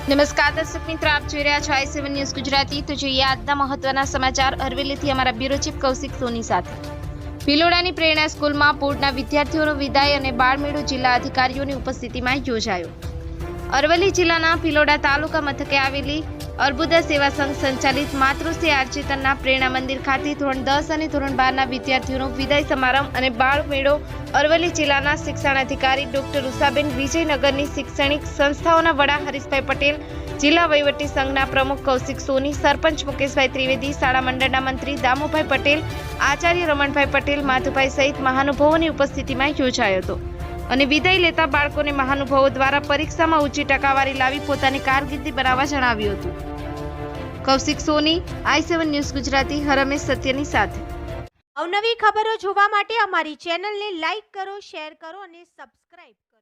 નમસ્કાર દર્શક મિત્રો, આપ જોઈ રહ્યા છો i7 ન્યૂઝ ગુજરાતી। તો જોઈએ આજના મહત્વના સમાચાર અરવલ્લીથી અમારા બ્યુરો ચીફ કૌશિક સોની સાથે। ભિલોડાની પ્રેરણા સ્કૂલમાં બોર્ડના વિદ્યાર્થીઓનો વિદાય અને બાળમેળો જિલ્લા અધિકારીઓની ઉપસ્થિતિમાં યોજાયો। અરવલ્લી જિલ્લાના ભિલોડા તાલુકા મથકે આવેલી અર્બુદા સેવા સંઘ સંચાલિત માતૃશ્રી આરચેતનના પ્રેરણા મંદિર ખાતે ધોરણ 10 અને ધોરણ 12ના વિદ્યાર્થીઓનો વિદાય સમારંભ અને બાળમેળો અરવલ્લી જિલ્લાના શિક્ષણાધિકારી ડોક્ટર ઉષાબેન, વિજયનગરની શૈક્ષણિક સંસ્થાઓના વડા હરીશભાઈ પટેલ, જિલ્લા વહીવટી સંઘના પ્રમુખ કૌશિક સોની, સરપંચ મુકેશભાઈ ત્રિવેદી, શાળા મંડળના મંત્રી દામુભાઈ પટેલ, આચાર્ય રમણભાઈ પટેલ, માધુભાઈ સહિત મહાનુભાવોની ઉપસ્થિતિમાં યોજાયો હતો અને વિદાય લેતા બાળકોને મહાનુભાવો દ્વારા પરીક્ષામાં ઊંચી ટકાવારી લાવી પોતાની કારકિર્દી બનાવવા જણાવ્યું હતું। કૌશિક સોની, i7 ન્યૂઝ ગુજરાતી, હરમેશ સત્યની સાથે। અવનવી ખબરો જોવા માટે અમારી ચેનલને લાઈક કરો, શેર કરો અને સબસ્ક્રાઇબ કરો।